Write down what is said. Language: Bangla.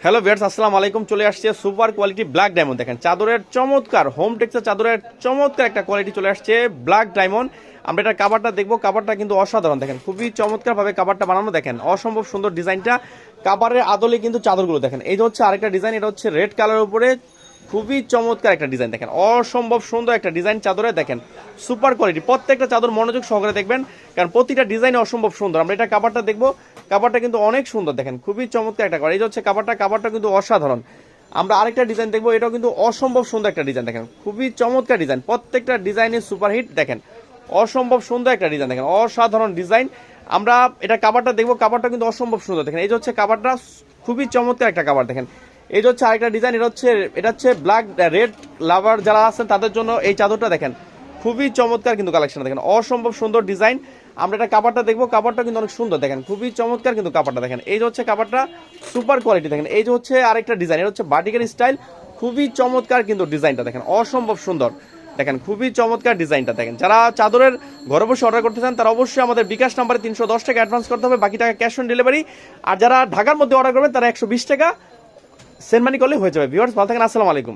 হ্যালো ভিউয়ার্স, আসসালামু আলাইকুম। চলে আসছে সুপার কোয়ালিটি ব্ল্যাক ডায়মন্ড। দেখেন চাদরের চমৎকার হোম টেক্সচার চাদরের চমৎকার একটা কোয়ালিটি চলে আসছে ব্ল্যাক ডায়মন্ড। আমরা এটা কাভারটা দেখবো, কাভারটা কিন্তু অসাধারণ। দেখেন খুবই চমৎকারভাবে কাভারটা বানানো, দেখেন অসম্ভব সুন্দর ডিজাইনটা। কাভারের আদলে কিন্তু চাদরগুলো দেখেন, এই যে হচ্ছে আরেকটা ডিজাইন, এটা হচ্ছে রেড কালারের উপরে খুবই চমৎকার একটা ডিজাইন। দেখেন অসম্ভব সুন্দর একটা ডিজাইন চাদরে, দেখেন সুপার কোয়ালিটি। প্রত্যেকটা চাদর মনোযোগ সহকারে দেখবেন, কারণ প্রতিটা ডিজাইন অসম্ভব সুন্দর। আমরা এটা কাভারটা দেখবো, কাভারটা কিন্তু অনেক সুন্দর। দেখেন খুবই চমৎকার একটা কাভার, এই যে হচ্ছে কাভারটা কিন্তু অসাধারণ। আমরা আরেকটা ডিজাইন দেখবো, এটাও কিন্তু অসম্ভব সুন্দর একটা ডিজাইন। দেখেন খুবই চমৎকার ডিজাইন, প্রত্যেকটা ডিজাইনের সুপারহিট। দেখেন অসম্ভব সুন্দর একটা ডিজাইন, দেখেন অসাধারণ ডিজাইন। আমরা এটা কাভারটা দেখবো, কাভারটা কিন্তু অসম্ভব সুন্দর। দেখেন এই যে হচ্ছে কাভারটা, খুবই চমৎকার একটা কাভার। দেখেন এই যে হচ্ছে আরেকটা ডিজাইন, এটা হচ্ছে ব্ল্যাক রেড লাভার যারা আছেন তাদের জন্য এই চাদরটা। দেখেন খুবই চমৎকার কিন্তু কালেকশন, দেখেন অসম্ভব সুন্দর ডিজাইন। আমরা এটা কাভারটা দেখবো, কাভারটা কিন্তু অনেক সুন্দর। দেখেন খুবই চমৎকার কিন্তু কাভারটা। দেখেন এই যে হচ্ছে কাভারটা সুপার কোয়ালিটি। দেখেন এই যে হচ্ছে আরেকটা ডিজাইন, এটা হচ্ছে বাটিকের স্টাইল, খুবই চমৎকার কিন্তু ডিজাইনটা। দেখেন অসম্ভব সুন্দর, দেখেন খুবই চমৎকার ডিজাইনটা। দেখেন যারা চাদরের ঘরে বসে অর্ডার করতে চান তারা অবশ্যই আমাদের বিকাশ নাম্বারে 310 টাকা অ্যাডভান্স করতে হবে, বাকি টাকা ক্যাশ অন ডেলিভারি। আর যারা ঢাকার মধ্যে অর্ডার করবেন তারা 120 টাকা সেন্ড মানি করলে হয়ে যাবে। ভিউয়ার্স ভালো থাকেন, আসসালামু আলাইকুম।